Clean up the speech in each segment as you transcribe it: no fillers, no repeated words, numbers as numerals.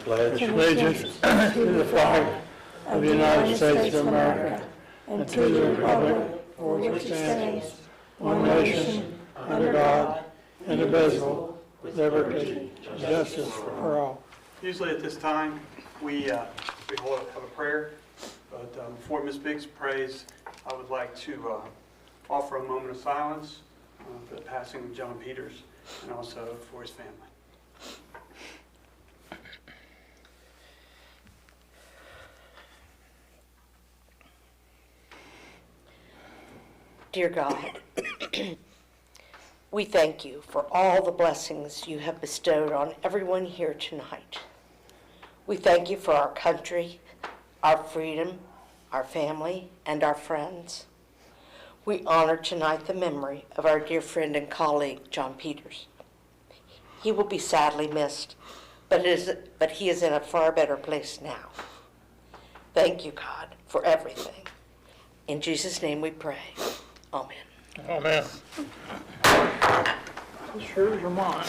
pledge allegiance to the flag of the United States of America and to the republic for which it stands, one nation, under God, indivisible, with liberty and justice for all. Usually at this time, we have a prayer, but before Ms. Biggs prays, I would like to offer a moment of silence for the passing of John Peters and also for his family. Dear God, we thank you for all the blessings you have bestowed on everyone here tonight. We thank you for our country, our freedom, our family, and our friends. We honor tonight the memory of our dear friend and colleague, John Peters. He will be sadly missed, but he is in a far better place now. Thank you, God, for everything. In Jesus' name we pray. Amen. Amen. Sure as your mind.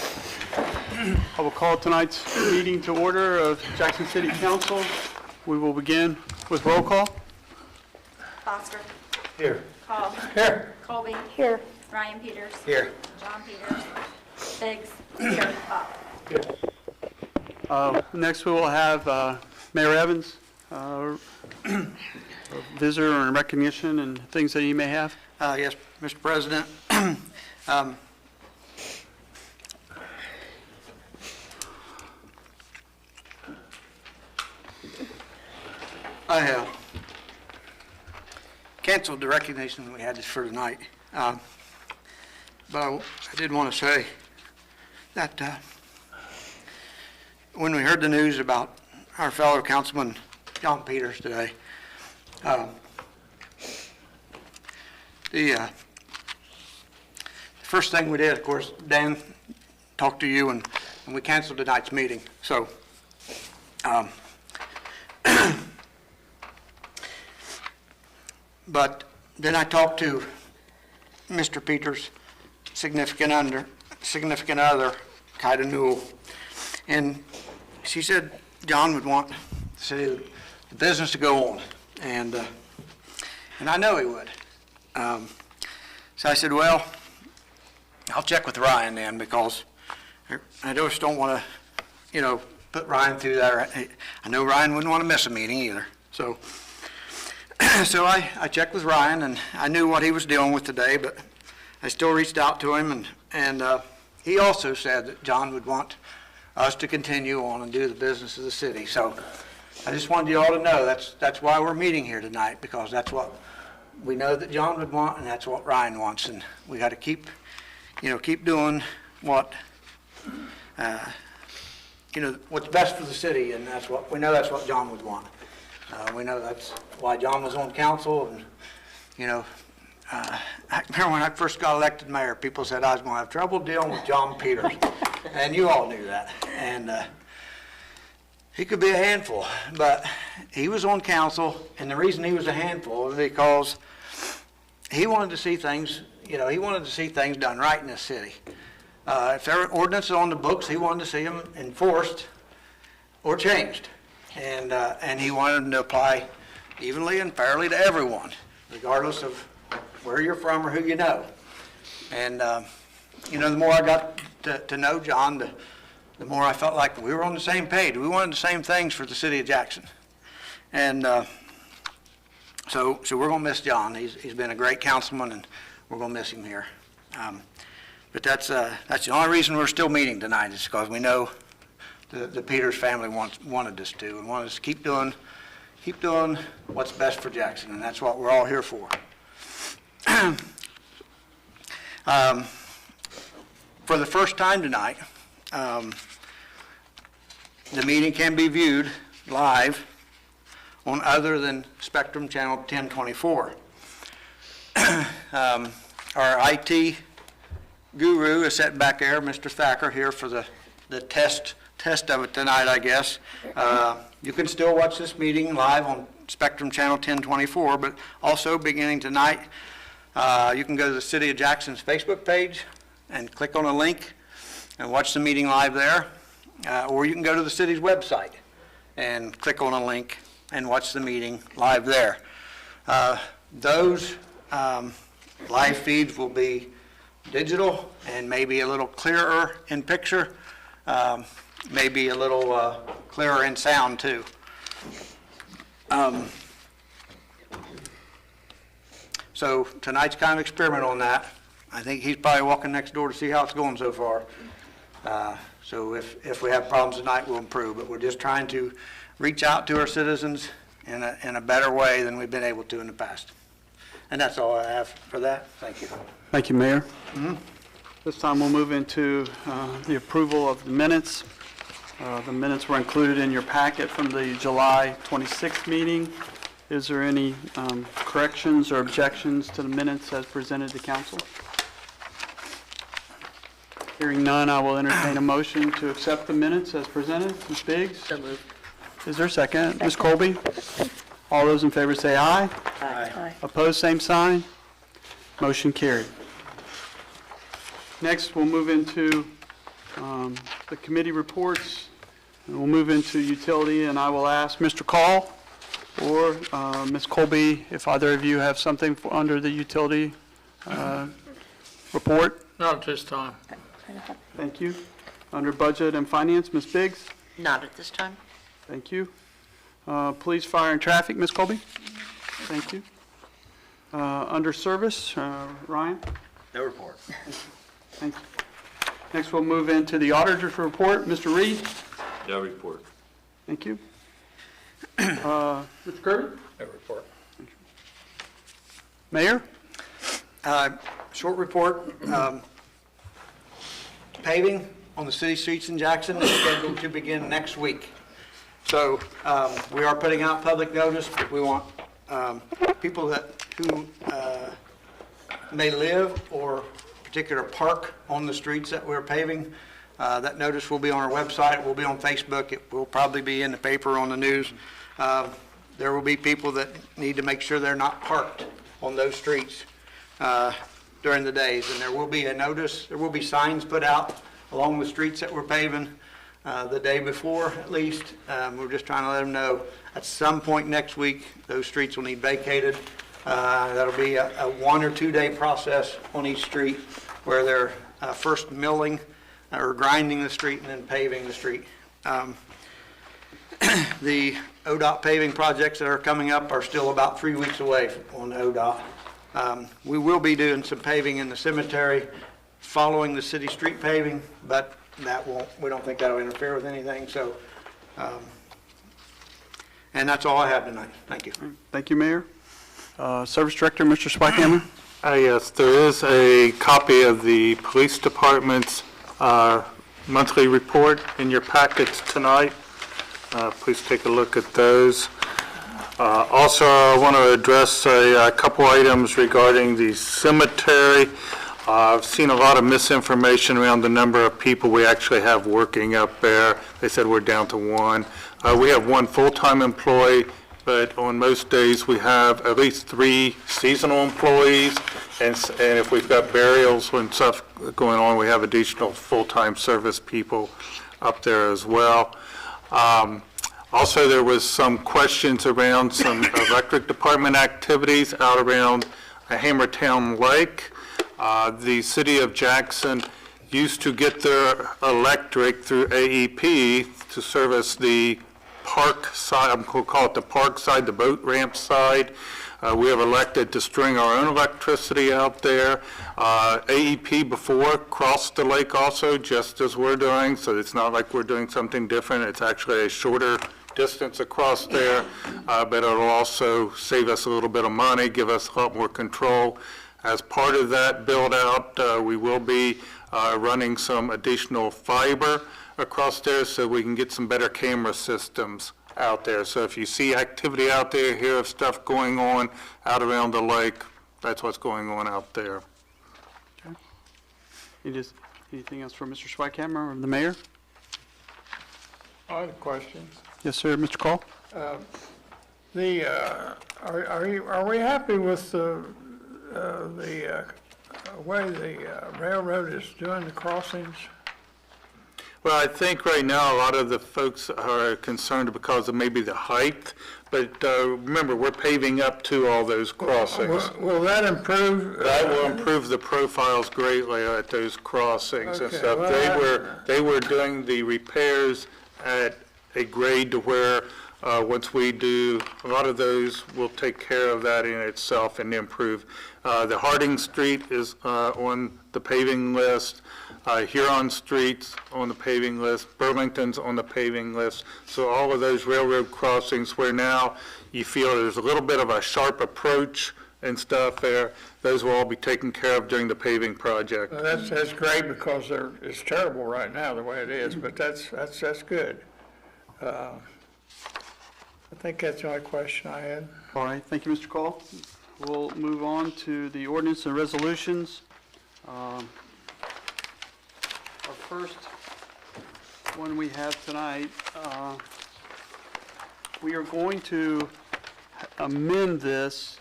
I will call tonight's meeting to order of Jackson City Council. We will begin with roll call. Foster. Here. Hall. Here. Colby. Here. Ryan Peters. Here. John Peters. Biggs. Here. Bob. Next we will have Mayor Evans, visitor and recognition and things that you may have. Yes, Mr. President. I have canceled the recognition we had for tonight, but I did want to say that when we heard the news about our fellow councilman John Peters today, the first thing we did, of course, Dan talked to you, and we canceled tonight's meeting. So, but then I talked to Mr. Peters' significant other, Kaida Newell, and she said John would want the business to go on, and I know he would. So I said, well, I'll check with Ryan then, because I just don't want to, put Ryan through that. I know Ryan wouldn't want to miss a meeting either. So, so I checked with Ryan, and I knew what he was dealing with today, but I still reached out to him, and he also said that John would want us to continue on and do the business of the city. So I just wanted you all to know that's why we're meeting here tonight, because that's what we know that John would want, and that's what Ryan wants, and we got to keep doing what, what's best for the city, and that's what John would want. We know that's why John was on council, and I remember when I first got elected mayor, people said I was going to have trouble dealing with John Peters, and you all knew that, and he could be a handful, but he was on council, and the reason he was a handful is because he wanted to see things, done right in this city. If there were ordinances on the books, he wanted to see them enforced or changed, and he wanted them to apply evenly and fairly to everyone, regardless of where you're from or who you know. And the more I got to know John, the more I felt like we were on the same page. We wanted the same things for the city of Jackson. And so we're going to miss John. He's been a great councilman, and we're going to miss him here. But that's the only reason we're still meeting tonight, is because we know the Peters family wanted us to, and wanted us to keep doing what's best for Jackson, and that's what we're all here for. For the first time tonight, the meeting can be viewed live on other than Spectrum Channel 1024. Our IT guru is sitting back there, Mr. Thacker, here for the test of it tonight, I guess. You can still watch this meeting live on Spectrum Channel 1024, but also beginning tonight, you can go to the City of Jackson's Facebook page and click on a link and watch the meeting live there, or you can go to the city's website and click on a link and watch the meeting live there. Those live feeds will be digital and maybe a little clearer in picture, maybe a little clearer in sound too. So tonight's kind of experiment on that. I think he's probably walking next door to see how it's going so far. So if we have problems tonight, we'll improve, but we're just trying to reach out to our citizens in a better way than we've been able to in the past. And that's all I have for that. Thank you. Thank you, Mayor. This time we'll move into the approval of the minutes. The minutes were included in your packet from the July 26th meeting. Is there any corrections or objections to the minutes as presented to council? Hearing none, I will entertain a motion to accept the minutes as presented. Ms. Biggs? So moved. Is there a second? Ms. Colby? All those in favor say aye. Aye. Opposed, same sign. Motion carried. Next, we'll move into the committee reports. And we'll move into utility, and I will ask Mr. Call or Ms. Colby if either of you have something under the utility report. Not at this time. Thank you. Under budget and finance, Ms. Biggs. Not at this time. Thank you. Police, fire, and traffic, Ms. Colby. Thank you. Under service, Ryan. No report. Thank you. Next, we'll move into the auditor's report. Mr. Reed. No report. Thank you. Mr. Kirby. No report. Mayor. Short report. Paving on the city streets in Jackson is scheduled to begin next week. So we are putting out public notice. We want people who may live or particular park on the streets that we're paving. That notice will be on our website. It will be on Facebook. It will probably be in the paper, on the news. There will be people that need to make sure they're not parked on those streets during the days. And there will be a notice, there will be signs put out along the streets that we're paving the day before at least. We're just trying to let them know at some point next week, those streets will need vacated. That'll be a 1 or 2 day process on each street where they're first milling or grinding the street and then paving the street. The ODOT paving projects that are coming up are still about 3 weeks away on ODOT. We will be doing some paving in the cemetery following the city street paving, but we don't think that'll interfere with anything. So, and that's all I have tonight. Thank you. Thank you, Mayor. Service Director, Mr. Swikammer. Yes, there is a copy of the police department's monthly report in your packets tonight. Please take a look at those. Also, I want to address a couple items regarding the cemetery. I've seen a lot of misinformation around the number of people we actually have working up there. They said we're down to 1. We have 1 full-time employee, but on most days we have at least 3 seasonal employees, and if we've got burials and stuff going on, we have additional full-time service people up there as well. Also, there was some questions around some electric department activities out around Hammertown Lake. The city of Jackson used to get their electric through AEP to service the park side, I'm going to call it the park side, the boat ramp side. We have elected to string our own electricity out there. AEP before crossed the lake also, just as we're doing, so it's not like we're doing something different. It's actually a shorter distance across there, but it'll also save us a little bit of money, give us a lot more control. As part of that build out, we will be running some additional fiber across there so we can get some better camera systems out there. So if you see activity out there, hear of stuff going on out around the lake, that's what's going on out there. Okay. Anything else for Mr. Swikammer or the mayor? I have questions. Yes, sir, Mr. Call. Are we happy with the way the railroad is doing the crossings? Well, I think right now, a lot of the folks are concerned because of maybe the height, but remember, we're paving up to all those crossings. Will that improve? That will improve the profiles greatly at those crossings and Okay, stuff. well, They were doing the repairs at a grade to where, once we do, a lot of those will take care of that in itself and improve. The Harding Street is on the paving list. Huron Street's on the paving list, Burlington's on the paving list. So all of those railroad crossings where now you feel there's a little bit of a sharp approach and stuff there, those will all be taken care of during the paving project. That's great because it's terrible right now the way it is, but that's good. I think that's the only question I had. All right, thank you, Mr. Call. We'll move on to the ordinance and resolutions. Our first one we have tonight, we are going to amend this.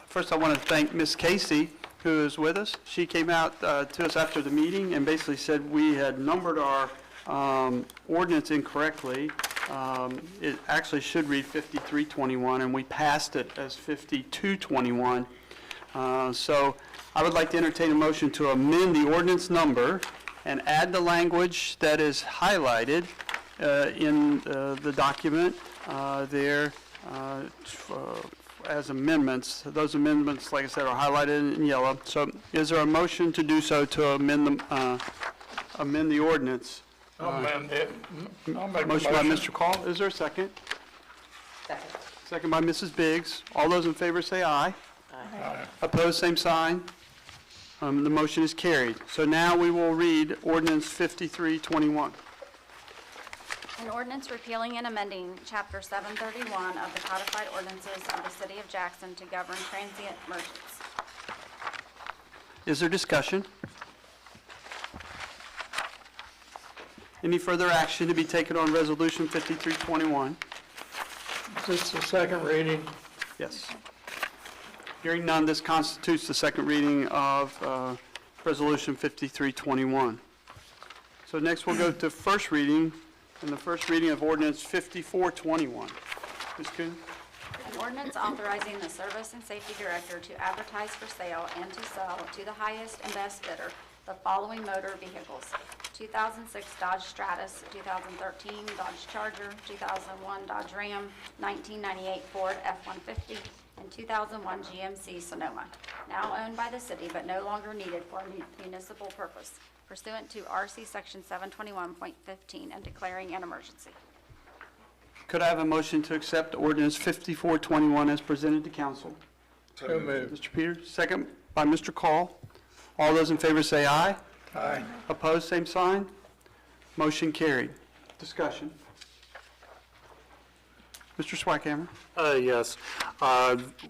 First, I want to thank Ms. Casey, who is with us. She came out to us after the meeting and basically said we had numbered our ordinance incorrectly. It actually should read 5321, and we passed it as 5221. So I would like to entertain a motion to amend the ordinance number and add the language that is highlighted in the document there as amendments. Those amendments, like I said, are highlighted in yellow. So is there a motion to do so to amend the ordinance? I'll amend it. I'll make a Motion by Mr. Call. Is there a second? Second. Second by Mrs. Biggs. All those in favor say aye. Aye. Opposed, same sign. The motion is carried. So now we will read ordinance 5321. An ordinance repealing and amending Chapter 731 of the codified ordinances of the City of Jackson to govern transient merchants. Is there discussion? Any further action to be taken on Resolution 5321? This is the second reading. Yes. Hearing none, this constitutes the second reading of Resolution 5321. So next we'll go to first reading, and the first reading of Ordinance 5421. Ms. Kuhn? An ordinance authorizing the Service and Safety Director to advertise for sale and to sell to the highest and best bidder the following motor vehicles: 2006 Dodge Stratus, 2013 Dodge Charger, 2001 Dodge Ram, 1998 Ford F-150, and 2001 GMC Sonoma, now owned by the city but no longer needed for a municipal purpose, pursuant to RC Section 721.15 and declaring an emergency. Could I have a motion to accept Ordinance 5421 as presented to council? So moved. Mr. Peters, second by Mr. Call. All those in favor say aye. Aye. Opposed, same sign. Motion carried. Discussion. Mr. Swikammer. Yes.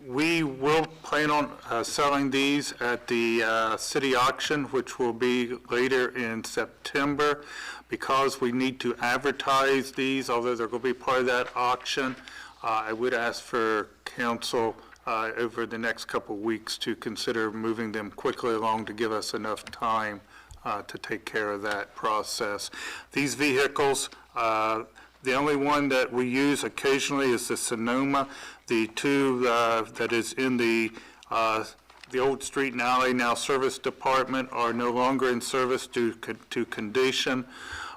We will plan on selling these at the city auction, which will be later in September. Because we need to advertise these, although they're going to be part of that auction, I would ask for council over the next couple of weeks to consider moving them quickly along to give us enough time to take care of that process. These vehicles, the only one that we use occasionally is the Sonoma. The two that is in the old street and alley, now service department, are no longer in service due to condition.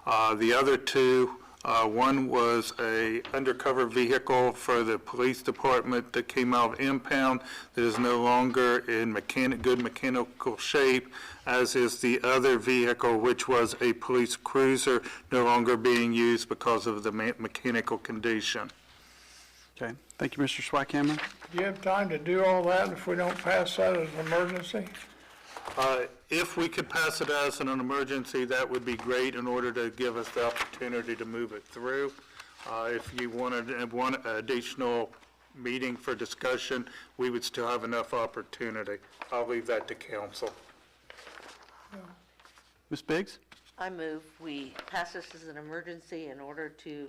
The other two, one was a undercover vehicle for the police department that came out of impound that is no longer in good mechanical shape, as is the other vehicle, which was a police cruiser, no longer being used because of the mechanical condition. Okay. Thank you, Mr. Swikammer. Do you have time to do all that if we don't pass that as an emergency? If we could pass it as an emergency, that would be great in order to give us the opportunity to move it through. If you wanted one additional meeting for discussion, we would still have enough opportunity. I'll leave that to council. Ms. Biggs? I move we pass this as an emergency in order to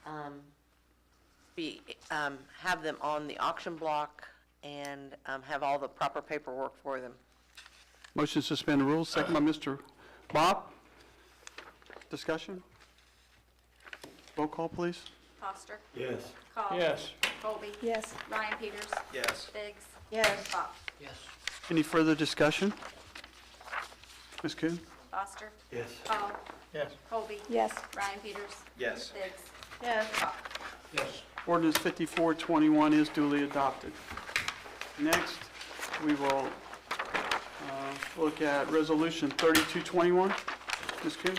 have them on the auction block and have all the proper paperwork for them. Motion to suspend the rules, second by Mr. Bob. Discussion? Roll call, please. Foster. Yes. Call. Yes. Colby. Yes. Ryan Peters. Yes. Biggs. Yes. Pop. Any further discussion? Ms. Kuhn? Foster. Yes. Call. Yes. Colby. Yes. Ryan Peters. Yes. Biggs. Yes. Pop. Yes. Ordinance 5421 is duly adopted. Next, we will look at Resolution 3221. Ms. Kuhn?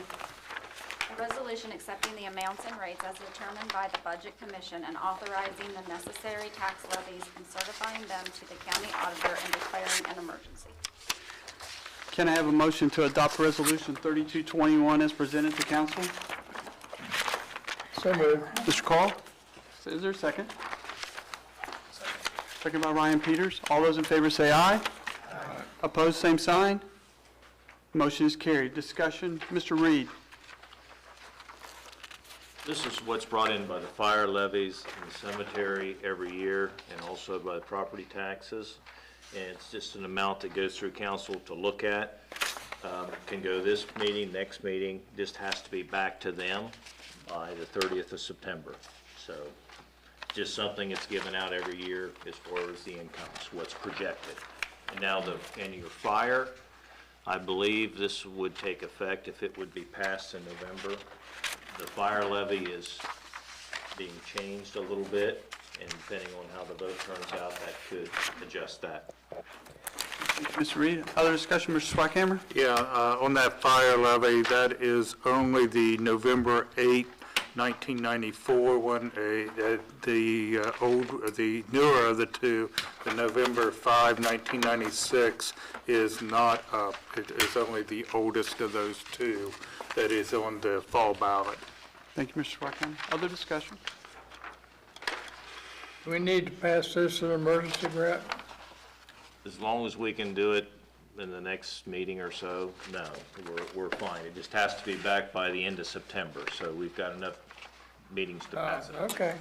A resolution accepting the amounts and rates as determined by the Budget Commission and authorizing the necessary tax levies and certifying them to the county auditor and declaring an emergency. Can I have a motion to adopt Resolution 3221 as presented to council? So moved. Mr. Call? Is there a second? Second by Ryan Peters. All those in favor say aye. Aye. Opposed, same sign. Motion is carried. Discussion, Mr. Reed. This is what's brought in by the fire levies in the cemetery every year and also by the property taxes. And it's just an amount that goes through council to look at. Can go this meeting, next meeting, just has to be back to them by the 30th of September. So just something that's given out every year as far as the incomes, what's projected. And now and your fire, I believe this would take effect if it would be passed in November. The fire levy is being changed a little bit, and depending on how the vote turns out, that could adjust that. Mr. Reed, other discussion, Mr. Swikammer? Yeah, on that fire levy, that is only the November 8, 1994 one. The newer of the two, the November 5, 1996, is not up. It is only the oldest of those two that is on the fall ballot. Thank you, Mr. Swikammer. Other discussion? Do we need to pass this as an emergency, Brett? As long as we can do it in the next meeting or so, no, we're fine. It just has to be back by the end of September, so we've got enough meetings to pass it. Okay.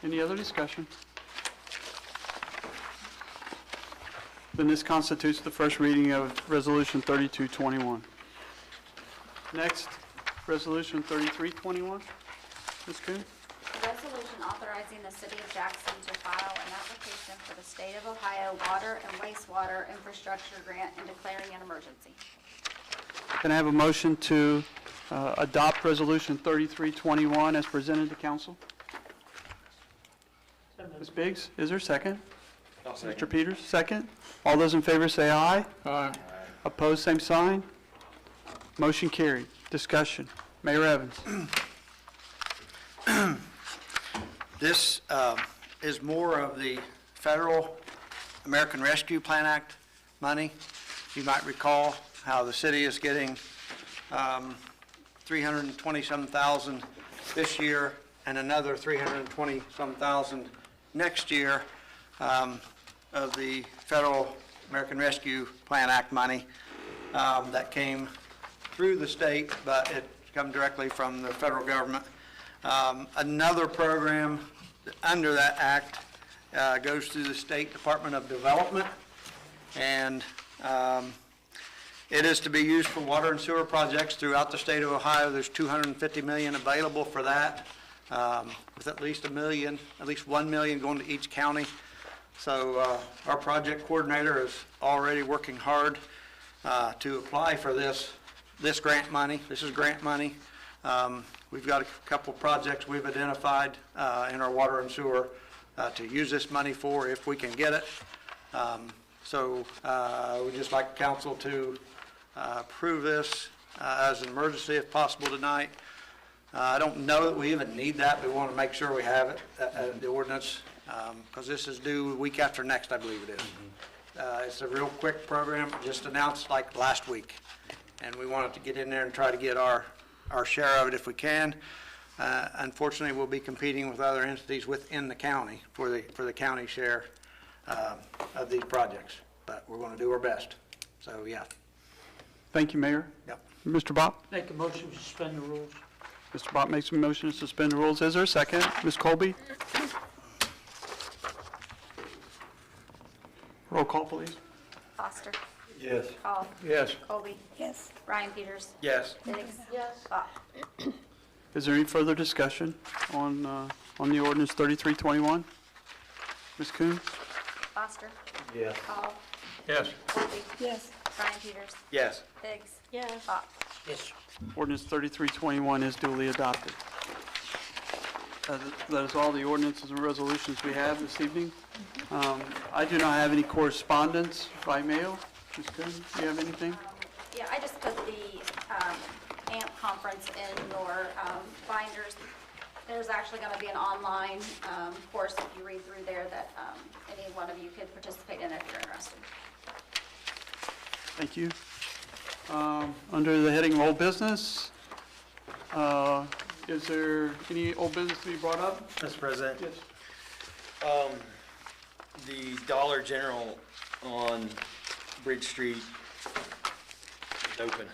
Any other discussion? Then this constitutes the first reading of Resolution 3221. Next, Resolution 3321. Ms. Kuhn? A resolution authorizing the city of Jackson to file an application for the state of Ohio water and wastewater infrastructure grant and declaring an emergency. Can I have a motion to adopt Resolution 3321 as presented to council? Ms. Biggs, is there a second? Mr. Peters, second. All those in favor say aye. Aye. Opposed, same sign. Motion carried. Discussion. Mayor Evans. This is more of the federal American Rescue Plan Act money. You might recall how the city is getting $320-some thousand this year and another $320-some thousand next year of the federal American Rescue Plan Act money that came through the state, but it come directly from the federal government. Another program under that act goes through the State Department of Development, and it is to be used for water and sewer projects throughout the state of Ohio. There's $250 million available for that, with at least $1 million going to each county. So our project coordinator is already working hard to apply for this grant money. This is grant money. We've got a couple projects we've identified in our water and sewer to use this money for if we can get it. So we'd just like council to approve this as an emergency if possible tonight. I don't know that we even need that. We want to make sure we have it, the ordinance, because this is due week after next, I believe it is. It's a real quick program, just announced like last week. And we wanted to get in there and try to get our share of it if we can. Unfortunately, we'll be competing with other entities within the county for the county share of these projects. But we're going to do our best. So, yeah. Thank you, Mayor. Yep. Mr. Bopp? Make a motion to suspend the rules. Mr. Bopp makes a motion to suspend the rules. Is there a second? Ms. Colby? Roll call, please. Foster. Yes. Call. Yes. Colby. Yes. Brian Peters. Yes. Biggs. Yes. Bach. Is there any further discussion on the ordinance 3321? Ms. Coon? Foster. Yes. Call. Yes. Colby. Yes. Brian Peters. Yes. Biggs. Yes. Bach. Yes. Ordinance 3321 is duly adopted. That is all the ordinances and resolutions we have this evening. I do not have any correspondence by mail. Ms. Coon, do you have anything? Yeah, I just put the AMP conference in your binders. There's actually going to be an online course, if you read through there, that any one of you could participate in if you're interested. Thank you. Under the heading of old business, is there any old business to be brought up? Mr. President, Yes. the Dollar General on Bridge Street is open.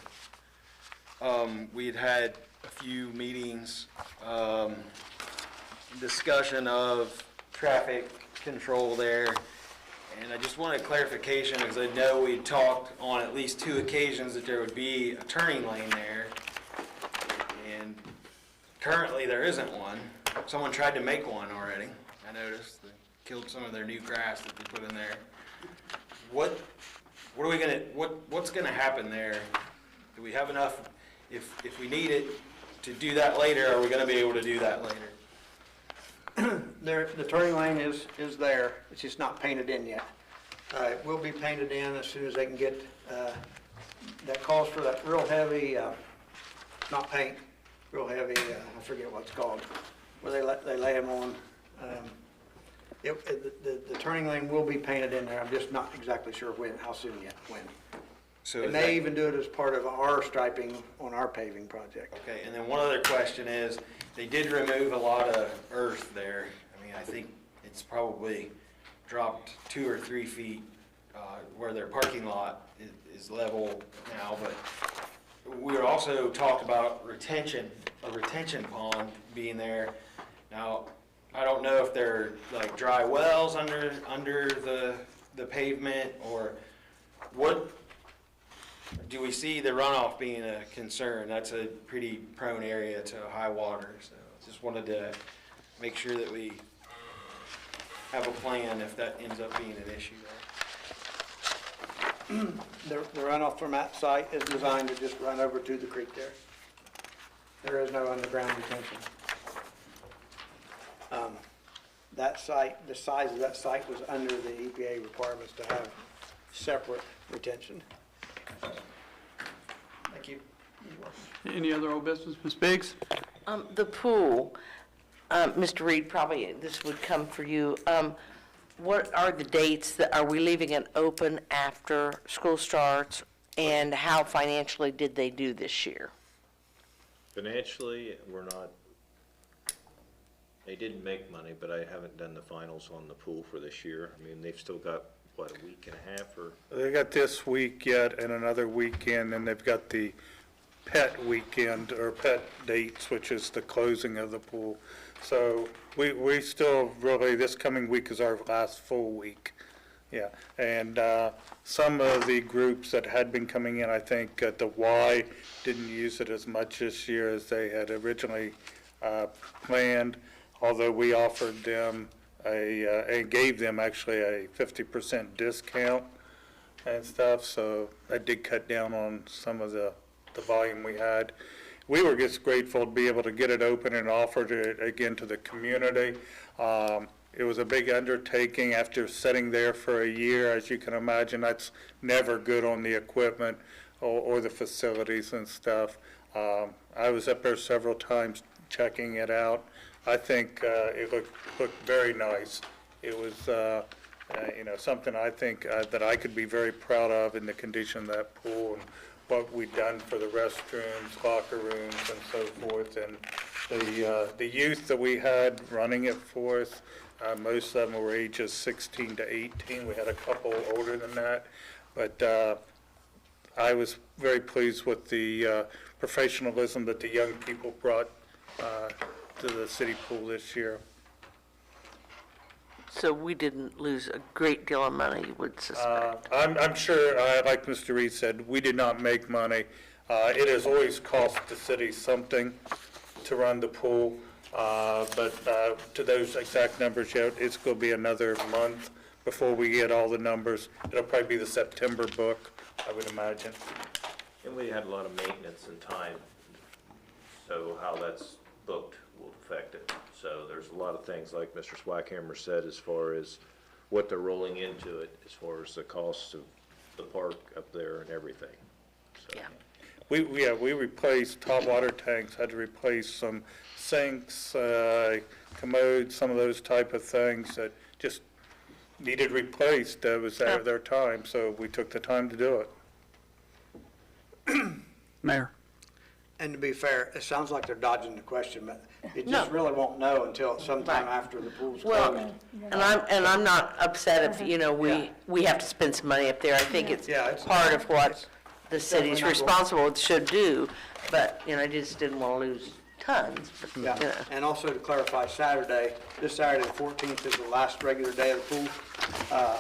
We had a few meetings, discussion of traffic control there, and I just wanted clarification because I know we talked on at least 2 occasions that there would be a turning lane there, and currently there isn't one. Someone tried to make one already, I noticed. They killed some of their new grass that they put in there. What are we gonna, what's gonna happen there? Do we have enough, if we need it to do that later, are we gonna be able to do that later? The turning lane is there, it's just not painted in yet. It will be painted in as soon as they can get, that calls for that real heavy, not paint, real heavy, I forget what it's called, where they lay them on. The turning lane will be painted in there, I'm just not exactly sure when, how soon yet, when. So They is may that- even do it as part of our striping on our paving project. Okay, and then one other question is, they did remove a lot of earth there. I mean, I think it's probably dropped 2 or 3 feet, where their parking lot is level now, but we were also talked about retention, a retention pond being there. Now, I don't know if they're like dry wells under the pavement, or what, do we see the runoff being a concern? That's a pretty prone area to high water, so just wanted to make sure that we have a plan if that ends up being an issue there. The runoff from that site is designed to just run over to the creek there. There is no underground retention. That site, the size of that site was under the EPA requirements to have separate retention. Thank you. Any other old business? Ms. Biggs? The pool, Mr. Reed, probably this would come for you. What are the dates that, are we leaving it open after school starts? And how financially did they do this year? Financially, we're not, they didn't make money, but I haven't done the finals on the pool for this year. I mean, they've still got, what, a week and a half or? They got this week yet and another weekend, and they've got the pet weekend or pet dates, which is the closing of the pool. So we still really, this coming week is our last full week. Yeah, and some of the groups that had been coming in, I think at the Y didn't use it as much this year as they had originally planned, although we offered them and gave them actually a 50% discount and stuff, so that did cut down on some of the volume we had. We were just grateful to be able to get it open and offer it again to the community. It was a big undertaking after sitting there for a year. As you can imagine, that's never good on the equipment or the facilities and stuff. I was up there several times checking it out. I think it looked very nice. It was something I think that I could be very proud of in the condition of that pool and what we've done for the restrooms, locker rooms, and so forth. And the youth that we had running it for us, most of them were ages 16 to 18. We had a couple older than that. But I was very pleased with the professionalism that the young people brought to the city pool this year. So we didn't lose a great deal of money, you would suspect. I'm sure, like Mr. Reed said, we did not make money. It has always cost the city something to run the pool, but to those exact numbers yet, it's going to be another month before we get all the numbers. It'll probably be the September book, I would imagine. And we had a lot of maintenance and time, so how that's booked will affect it. So there's a lot of things, like Mr. Swackhammer said, as far as what they're rolling into it, as far as the cost of the park up there and everything. So, Yeah. We replaced top water tanks, had to replace some sinks, commodes, some of those type of things that just needed replaced. That was their time, so we took the time to do it. Mayor. And to be fair, it sounds like they're dodging the question, but you No. just really won't know until sometime Right. after the pool's Well, closed. and I'm not upset if, you know, we have to spend some money up there. I think it's Yeah, it's- part of what the city's definitely not going- responsible should do, but, you know, I just didn't want to lose tons. But, you Yeah, know. and also to clarify, this Saturday, the 14th, is the last regular day of the pool,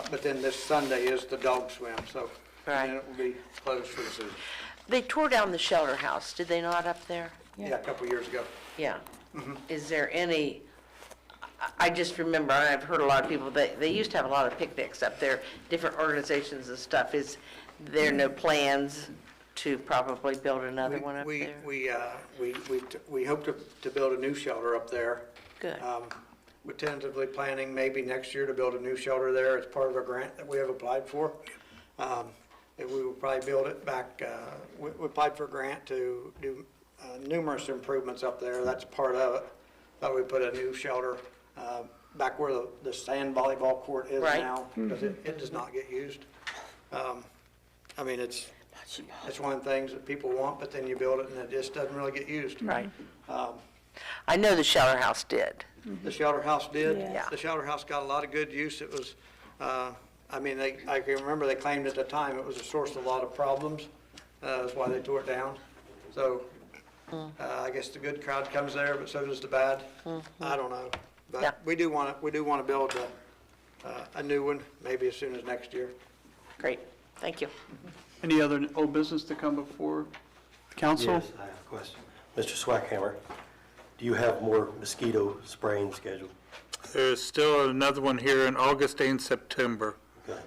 but then this Sunday is the dog swim, so Right. then it will be closed for the season. They tore down the shelter house, did they not, up there? Yeah, a couple years ago. Yeah. Is there any, I just remember, and I've heard a lot of people, they used to have a lot of picnics up there, different organizations and stuff. Is there no plans to probably build another one up there? We hope to build a new shelter up there. Good. We're tentatively planning maybe next year to build a new shelter there. It's part of a grant that we have applied for. And we will probably build it back, we applied for a grant to do numerous improvements up there. That's part of it. Thought we'd put a new shelter back where the sand volleyball court is Right. now, because it does not get used. I mean, it's one of the things that people want, but then you build it and it just doesn't really get used. Right. I know the shelter house did. The shelter house did. Yeah. The shelter house got a lot of good use. It was, I mean, I can remember they claimed at the time it was a source of a lot of problems. That's why they tore it down. So, I guess the good crowd comes there, but so does the bad. I don't know. Yeah. But we do want to build a new one, maybe as soon as next year. Great, thank you. Any other old business to come before the council? Yes, I have a question. Mr. Swackhammer, do you have more mosquito spraying scheduled? There's still another one here in August and September. Okay.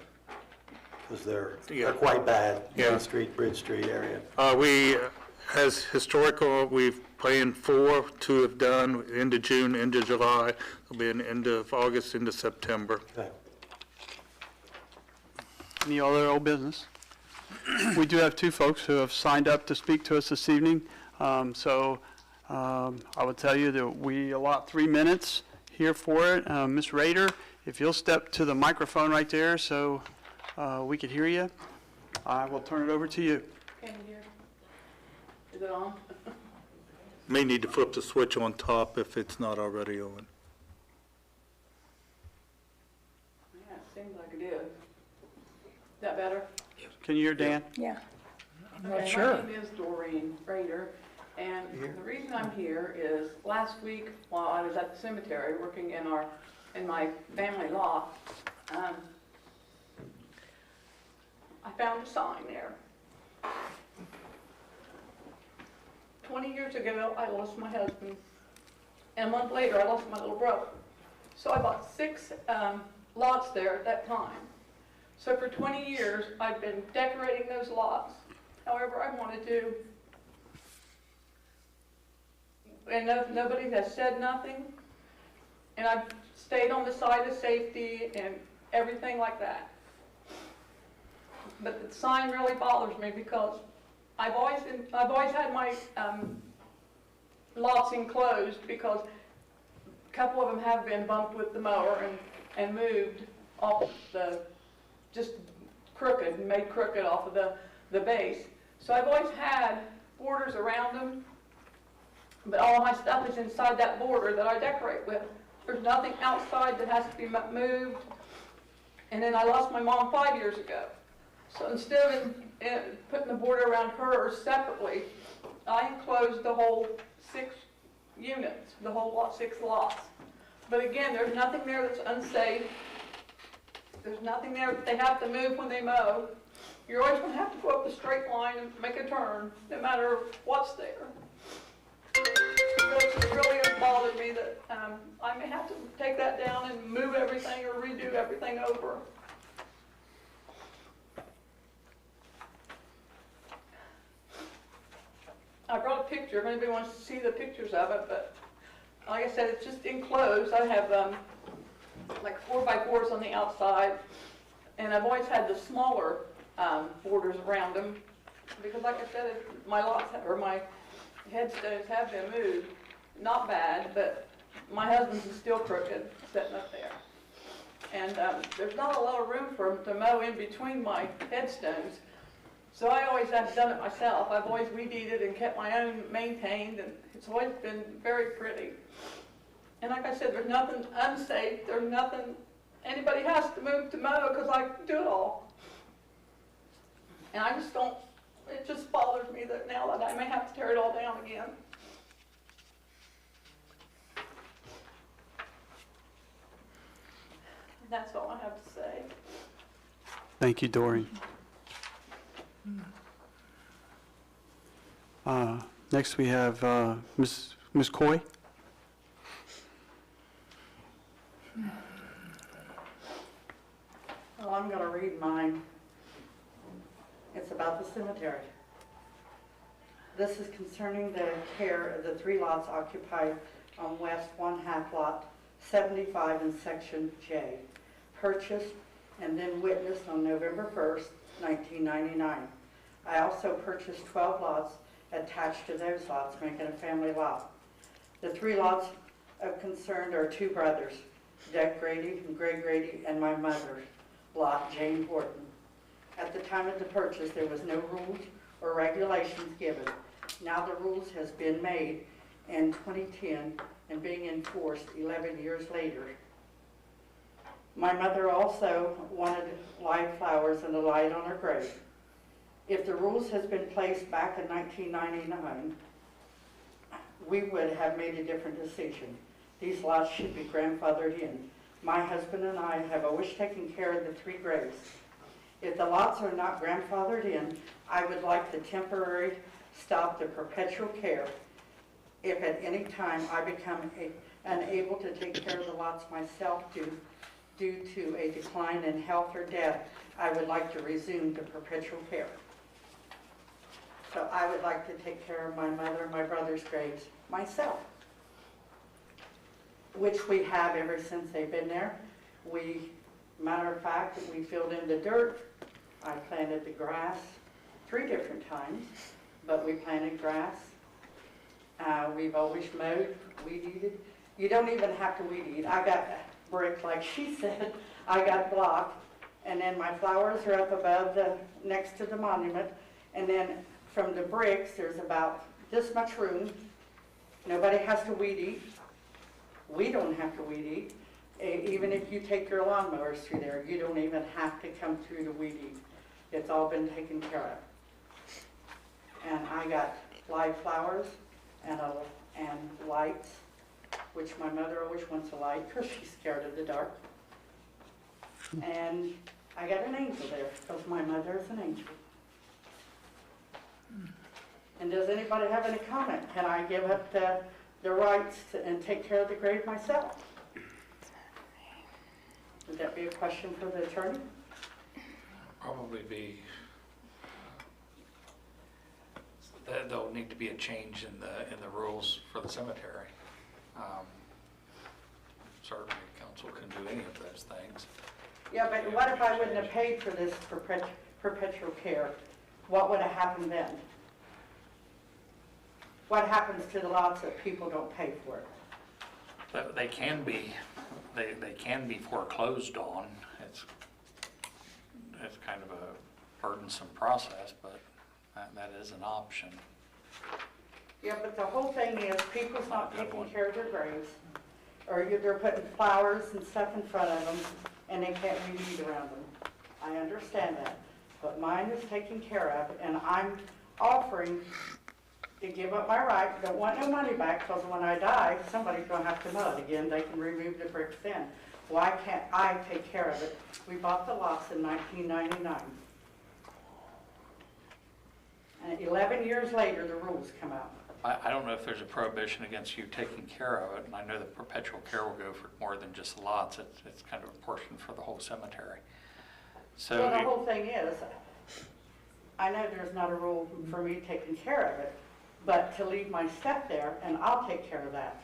Because they're Yeah. quite bad, Yeah. Main Street, Bridge Street area. We, as historical, we've planned 4, 2 have done, end of June, end of July. It'll be an end of August, into September. Okay. Any other old business? We do have two folks who have signed up to speak to us this evening. So I would tell you that we allot 3 minutes here for it. Ms. Rader, if you'll step to the microphone right there so we can hear you, I will turn it over to you. Can you hear? Is it on? May need to flip the switch on top if it's not already on. Yeah, it seems like it is. Is that better? Can you hear Dan? Yeah. Okay, my name is Doreen Rader, and the reason I'm here is last week while I was at the cemetery working in my family lot, I found a sign there. 20 years ago, I lost my husband, and a month later, I lost my little brother. So I bought 6 lots there at that time. So for 20 years, I've been decorating those lots however I wanted to. And nobody has said nothing. And I've stayed on the side of safety and everything like that. But the sign really bothers me because I've always had my lots enclosed because a couple of them have been bumped with the mower and moved off the, just crooked, and made crooked off of the base. So I've always had borders around them, but all of my stuff is inside that border that I decorate with. There's nothing outside that has to be moved. And then I lost my mom 5 years ago. So instead of putting the border around her separately, I enclosed the whole 6 units, the whole lot, 6 lots. But again, there's nothing there that's unsafe. There's nothing there that they have to move when they mow. You're always gonna have to go up the straight line and make a turn, no matter what's there. It really has bothered me that I may have to take that down and move everything or redo everything over. I brought a picture if anybody wants to see the pictures of it, but like I said, it's just enclosed. I have like 4x4s on the outside, and I've always had the smaller borders around them because, like I said, my lots or my headstones have been moved. Not bad, but my husband's is still crooked, sitting up there. And there's not a lot of room for him to mow in between my headstones. So I always have done it myself. I've always weed-eated and kept my own maintained, and it's always been very pretty. And like I said, there's nothing unsafe. There's nothing anybody has to move to mow because I do it all. And I just don't, it just bothers me that now that I may have to tear it all down again. And that's all I have to say. Thank you, Doreen. Next we have Ms. Coy. Well, I'm going to read mine. It's about the cemetery. This is concerning the care of the 3 lots occupied on West 1/2 Lot 75 in Section J, purchased and then witnessed on November 1st, 1999. I also purchased 12 lots attached to those lots, making a family lot. The 3 lots of concern are 2 brothers, Doug Grady and Greg Grady, and my mother, lot, Jane Horton. At the time of the purchase, there was no rules or regulations given. Now the rules has been made in 2010 and being enforced 11 years later. My mother also wanted live flowers and a light on her grave. If the rules has been placed back in 1999, we would have made a different decision. These lots should be grandfathered in. My husband and I have always taken care of the 3 graves. If the lots are not grandfathered in, I would like the temporary stop the perpetual care. If at any time I become unable to take care of the lots myself due to a decline in health or death, I would like to resume the perpetual care. So I would like to take care of my mother and my brother's graves myself, which we have ever since they've been there. Matter of fact, we filled in the dirt. I planted the grass 3 different times, but we planted grass. We've always mowed, weed-eated. You don't even have to weed-eat. I got brick, like she said. I got block, and then my flowers are up above next to the monument, and then from the bricks, there's about this much room. Nobody has to weed-eat. We don't have to weed-eat. Even if you take your lawnmowers through there, you don't even have to come through to weed-eat. It's all been taken care of. And I got live flowers and lights, which my mother always wants a light because she's scared of the dark. And I got an angel there because my mother is an angel. And does anybody have any comment? Can I give up the rights and take care of the grave myself? Would that be a question for the attorney? Probably be, there'll need to be a change in the rules for the cemetery. Certainly council can do any of those things. Yeah, but what if I wouldn't have paid for this perpetual care? What would have happened then? What happens to the lots that people don't pay for it? They can be foreclosed on. It's kind of a burdensome process, but that is an option. Yeah, but the whole thing is people's not taking care of their graves, or they're putting flowers and stuff in front of them, and they can't weed around them. I understand that, but mine is taken care of, and I'm offering to give up my right, don't want no money back, because when I die, somebody's gonna have to mow it again, they can remove the bricks then. Why can't I take care of it? We bought the lots in 1999. And 11 years later, the rules come out. I don't know if there's a prohibition against you taking care of it, and I know that perpetual care will go for more than just the lots. It's kind of a portion for the whole cemetery. So. Well, the whole thing is, I know there's not a rule for me taking care of it, but to leave my stuff there, and I'll take care of that.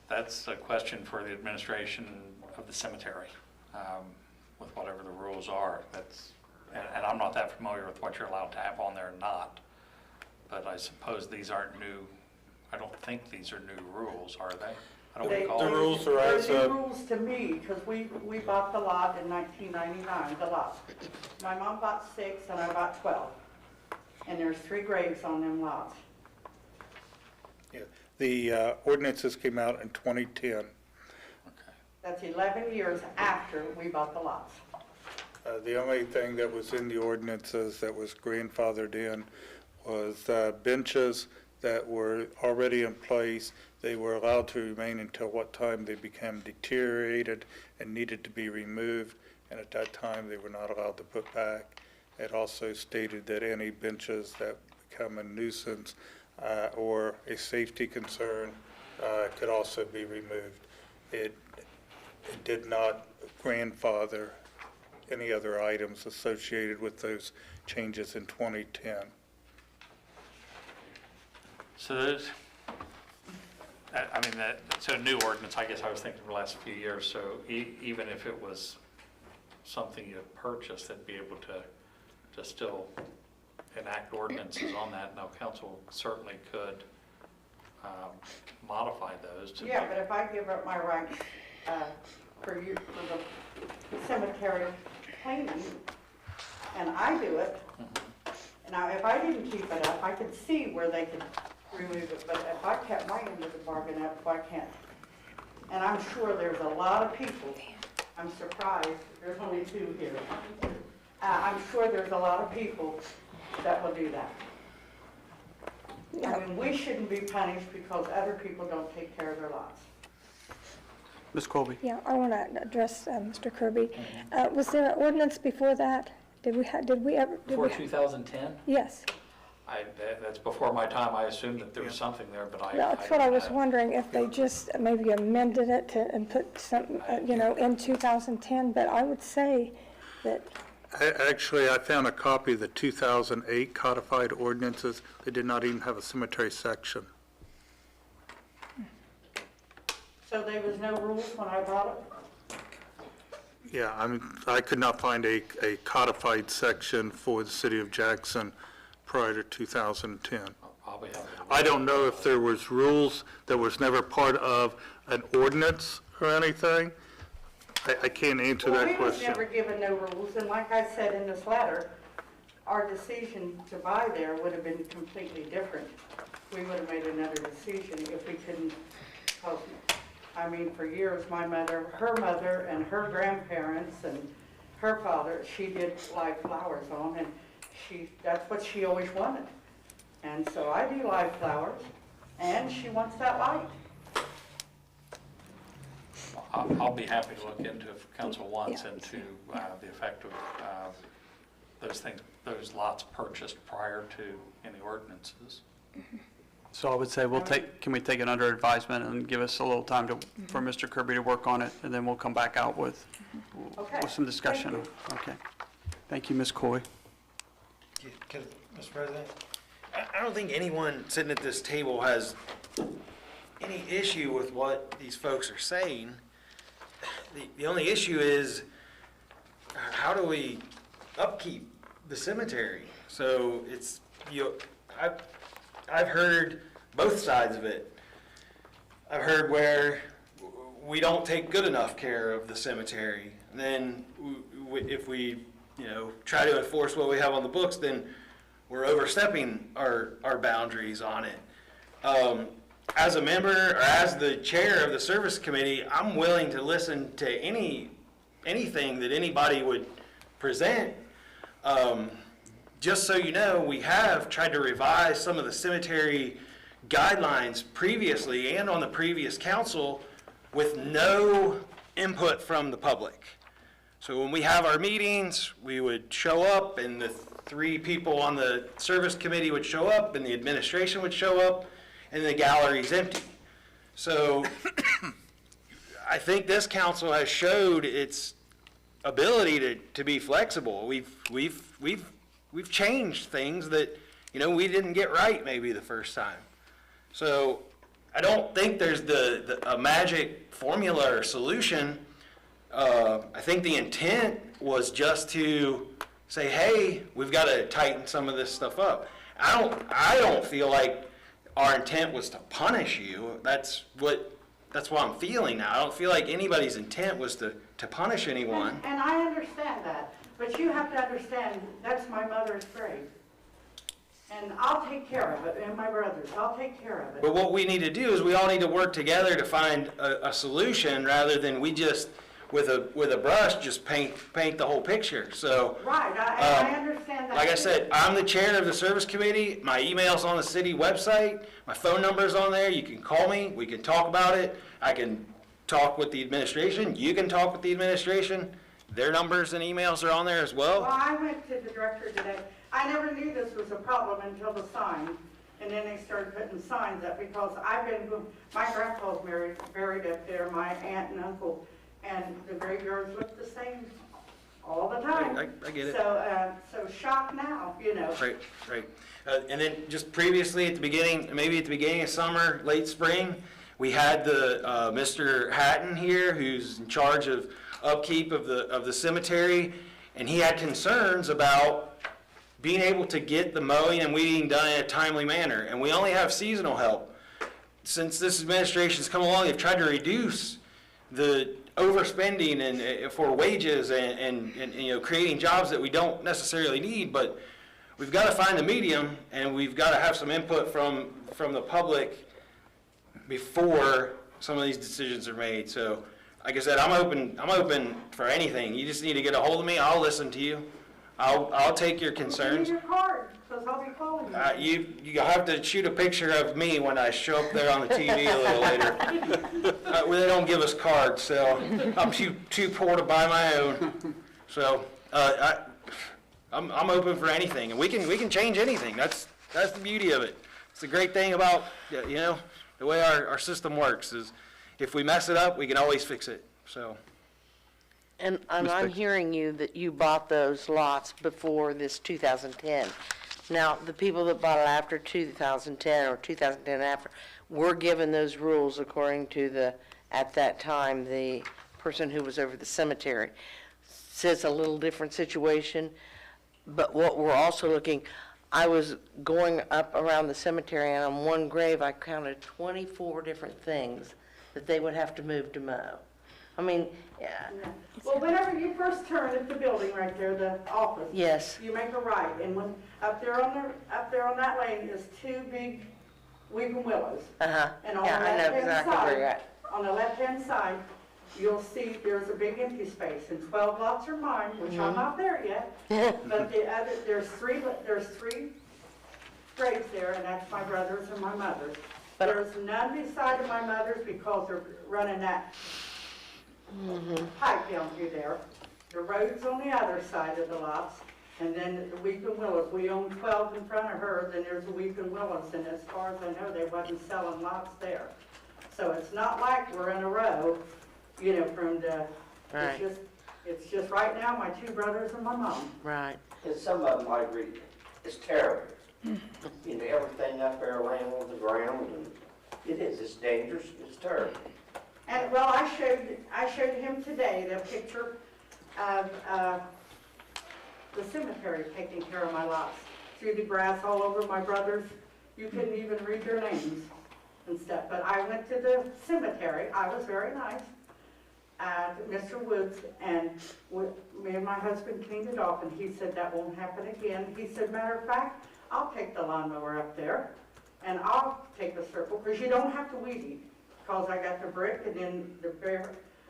That's a question for the administration of the cemetery, with whatever the rules are. And I'm not that familiar with what you're allowed to have on there or not. But I suppose these aren't new, I don't think these are new rules, are they? I don't recall. The rules are as They're of, new rules to me, because we bought the lot in 1999, the lot. My mom bought 6 and I bought 12. And there's 3 graves on them lots. yeah, the ordinances came out in 2010. Okay. That's 11 years after we bought the lots. The only thing that was in the ordinances that was grandfathered in was benches that were already in place. They were allowed to remain until what time they became deteriorated and needed to be removed, and at that time they were not allowed to put back. It also stated that any benches that become a nuisance or a safety concern could also be removed. It did not grandfather any other items associated with those changes in 2010. So those, so new ordinance, I guess I was thinking the last few years, so even if it was something you purchased, they'd be able to still enact ordinances on that. Now, council certainly could modify those to. Yeah, but if I give up my rights for the cemetery cleaning, and I do it, now if I didn't keep it up, I could see where they could remove it, but if I kept my end of the bargain up, I can't. And I'm sure there's a lot of people, I'm surprised, there's only 2 here. I'm sure there's a lot of people that will do that. I mean, we shouldn't be punished because other people don't take care of their lots. Ms. Colby? Yeah, I want to address Mr. Kirby. Was there an ordinance before that? Did we ever? Before 2010? Yes. That's before my time. I assumed that there was something there, but I. That's what I was wondering, if they just maybe amended it and put some, in 2010, but I would say that. Actually, I found a copy of the 2008 codified ordinances. They did not even have a cemetery section. So there was no rules when I bought it? Yeah, I could not find a codified section for the city of Jackson prior to 2010. I don't know if there was rules that was never part of an ordinance or anything. I can't answer that We was question. never given no rules, and like I said in this letter, our decision to buy there would have been completely different. We would have made another decision if we couldn't, because, I mean, for years, my mother, and her grandparents, and her father, she did live flowers on, and that's what she always wanted. And so I do live flowers, and she wants that light. I'll be happy to look into, if council wants, into the effect of those things, those lots purchased prior to any ordinances. So I would say can we take it under advisement and give us a little time for Mr. Kirby to work on it, and then we'll come back out with some discussion. Okay. Thank you, Ms. Coy. Mr. President, I don't think anyone sitting at this table has any issue with what these folks are saying. The only issue is, how do we upkeep the cemetery? So it's, I've heard both sides of it. I've heard where we don't take good enough care of the cemetery. And then if we, try to enforce what we have on the books, then we're overstepping our boundaries on it. As a member, or as the chair of the service committee, I'm willing to listen to anything that anybody would present. just so you know, we have tried to revise some of the cemetery guidelines previously and on the previous council with no input from the public. So when we have our meetings, we would show up and the 3 people on the service committee would show up and the administration would show up and the gallery's empty. So I think this council has showed its ability to be flexible. We've changed things that, we didn't get right maybe the first time. So I don't think there's a magic formula or solution. I think the intent was just to say, hey, we've got to tighten some of this stuff up. I don't feel like our intent was to punish you. That's what I'm feeling now. I don't feel like anybody's intent was to punish anyone. And I understand that, but you have to understand, that's my mother's grave. And I'll take care of it, and my brothers, I'll take care of it. But what we need to do is we all need to work together to find a solution rather than we just, with a brush, just paint the whole picture. So. Right, I understand that. Like I said, I'm the chair of the service committee. My email's on the city website. My phone number's on there. You can call me. We can talk about it. I can talk with the administration. You can talk with the administration. Their numbers and emails are on there as well. Well, I went to the director today. I never knew this was a problem until the sign. And then they started putting signs up because my grandpa's buried up there, my aunt and uncle, and the graveyards look the same all the time. I get it. So shock now, Right. And then just previously at the beginning, maybe at the beginning of summer, late spring, we had the Mr. Hatton here, who's in charge of upkeep of the cemetery, and he had concerns about being able to get the mowing and weeding done in a timely manner. And we only have seasonal help. Since this administration's come along, they've tried to reduce the overspending and for wages and creating jobs that we don't necessarily need. But we've got to find a medium, and we've got to have some input from the public before some of these decisions are made. So, like I said, I'm open for anything. You just need to get a hold of me. I'll listen to you. I'll take your concerns. Give me your card, because I'll be calling you. You have to shoot a picture of me when I show up there on the TV a little later. They don't give us cards, so I'm too poor to buy my own. So I'm open for anything, and we can change anything. That's the beauty of it. It's the great thing about the way our system works is if we mess it up, we can always fix it. So. And I'm hearing you that you bought those lots before this 2010. Now, the people that bought it after 2010 or 2010 after were given those rules according to at that time, the person who was over the cemetery. So it's a little different situation, but what we're also looking, I was going up around the cemetery, and on one grave I counted 24 different things that they would have to move to mow. I mean, yeah. Well, whenever you first turn at the building right there, the office. Yes. You make a right, and when up there on that lane is 2 big weeping willows. And on the left-hand side, on the left-hand side, you'll see there's a big empty space, and 12 lots are mine, which I'm not there yet. But there's three graves there, and that's my brother's and my mother's. There's none beside of my mother's because they're running that pipe down through there. The road's on the other side of the lots, and then the weeping willows. We own 12 in front of her, then there's the weeping willows, and as far as I know, they wasn't selling lots there. So it's not like we're in a row, from the, right. It's just right now my 2 brothers and my mom. Right. And some of them, I agree, it's terrible. Everything up there laying on the ground, and it's dangerous, it's terrible. And well, I showed him today the picture of the cemetery taking care of my lots. Through the grass all over my brothers, you couldn't even read their names and stuff. But I went to the cemetery. I was very nice. Mr. Woods, and me and my husband cleaned it off, and he said that won't happen again. He said, matter of fact, I'll take the lawnmower up there, and I'll take the circle, because you don't have to weed eat, because I got the brick, and then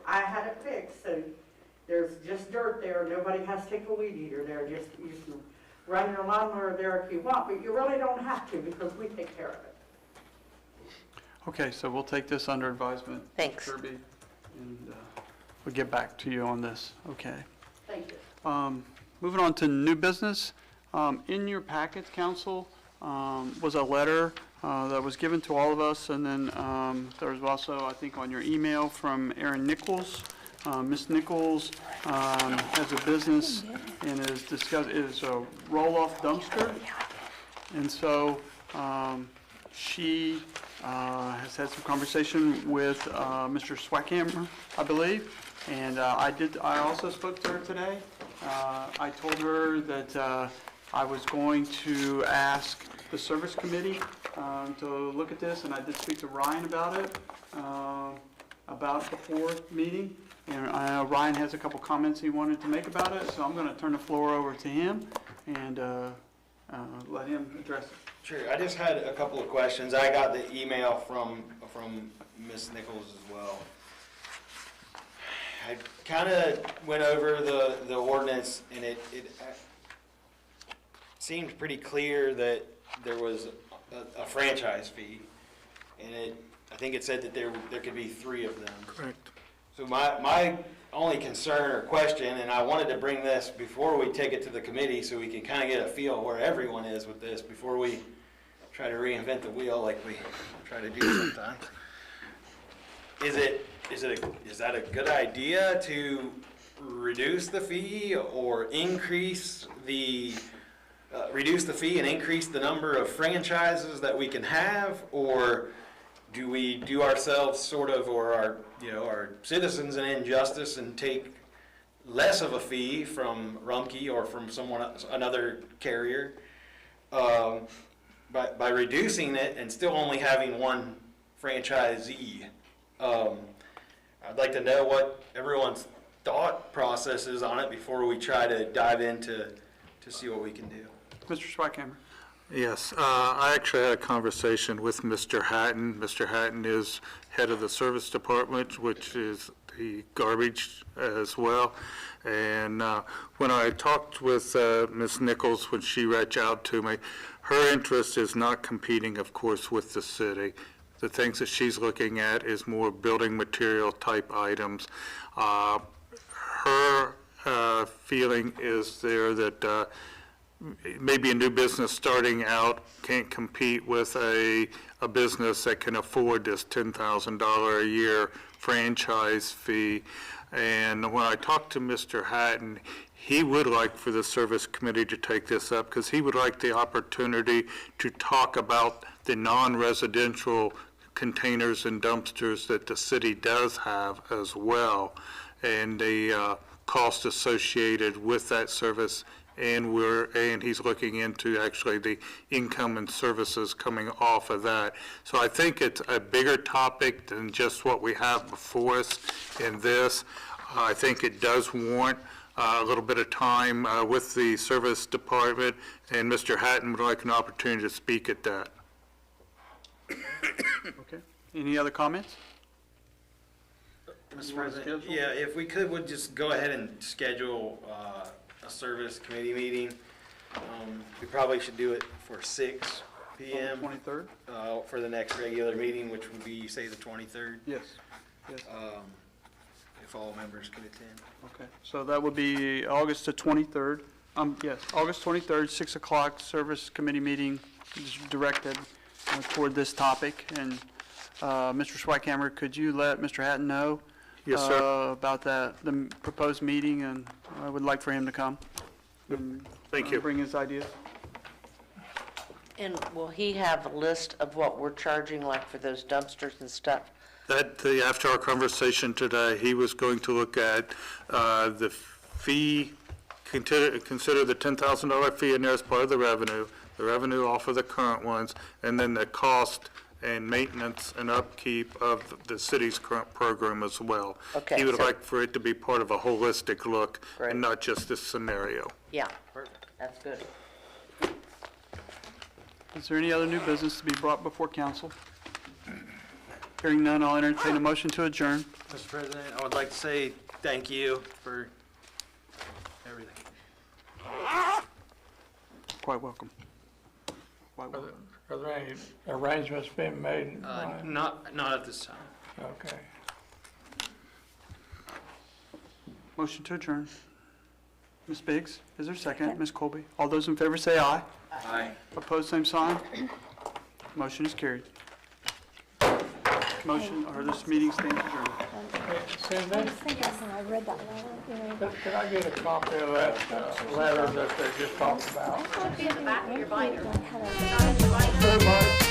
I had it fixed, so there's just dirt there. Nobody has to take a weed eater there. run your lawnmower there if you want, but you really don't have to because we take care of it. Okay, so we'll take this under advisement. Thanks. Kirby, and we'll get back to you on this. Okay. Thank you. Moving on to new business. In your packets, council, was a letter that was given to all of us, and then there was also, I think, on your email from Erin Nichols. Ms. Nichols has a business and is a roll-off dumpster, and so she has had some conversation with Mr. Swackhammer, I believe, and I also spoke to her today. I told her that I was going to ask the service committee to look at this, and I did speak to Ryan about it, about the fourth meeting. And Ryan has a couple comments he wanted to make about it, so I'm going to turn the floor over to him and let him address it. Sure, I just had a couple of questions. I got the email from Ms. Nichols as well. I kind of went over the ordinance, and it seemed pretty clear that there was a franchise fee, and I think it said that there could be 3 of them. Correct. So my only concern or question, and I wanted to bring this before we take it to the committee so we can kind of get a feel where everyone is with this before we try to reinvent the wheel like we try to do sometimes. Is that a good idea to reduce the fee or increase the fee and increase the number of franchises that we can have, or do we do ourselves sort of, or our citizens an injustice and take less of a fee from Rumpke or from another carrier by reducing it and still only having one franchisee? I'd like to know what everyone's thought process is on it before we try to dive into to see what we can do. Mr. Schweikhammer. Yes, I actually had a conversation with Mr. Hatton. Mr. Hatton is head of the service department, which is the garbage as well. And when I talked with Ms. Nichols, when she reached out to me, her interest is not competing, of course, with the city. The things that she's looking at is more building material type items. Her feeling is there that maybe a new business starting out can't compete with a business that can afford this $10,000 a year franchise fee. And when I talked to Mr. Hatton, he would like for the service committee to take this up because he would like the opportunity to talk about the non-residential containers and dumpsters that the city does have as well, and the cost associated with that service. And he's looking into actually the income and services coming off of that. So I think it's a bigger topic than just what we have before us in this. I think it does warrant a little bit of time with the service department, and Mr. Hatton would like an opportunity to speak at that. Okay. Any other comments? Mr. President, yeah, if we could, we'd just go ahead and schedule a service committee meeting. We probably should do it for 6 p.m. 23rd? For the next regular meeting, which would be, say, the 23rd. Yes. Yes. If all members could attend. Okay. So that would be August the 23rd. Yes, August 23rd, 6 o'clock, service committee meeting is directed toward this topic. And Mr. Schweikhammer, could you let Mr. Hatton know? Yes, sir. About the proposed meeting, and I would like for him to come. Thank you. Bring his ideas. And will he have a list of what we're charging, like for those dumpsters and stuff? After our conversation today, he was going to look at the fee, consider the $10,000 fee in there as part of the revenue off of the current ones, and then the cost and maintenance and upkeep of the city's current program as well. Okay, He would so- like for it to be part of a holistic look Great. and not just this scenario. Yeah, that's good. Is there any other new business to be brought before council? Hearing none, I'll entertain a motion to adjourn. Mr. President, I would like to say thank you for everything. quite welcome. Quite welcome. Are there any arrangements being made? Ryan? Not at this time. Okay. Motion to adjourn. Ms. Biggs, is there a second? Ms. Colby? All those in favor say aye. Aye. Opposed, same sign. Motion is carried. Motion, or this meeting stands adjourned. Cindy, I was thinking when I read that letter, you know. can I get a copy of that letter that they just talked about? It'll be in the back of your binder. Like, had a- Everybody?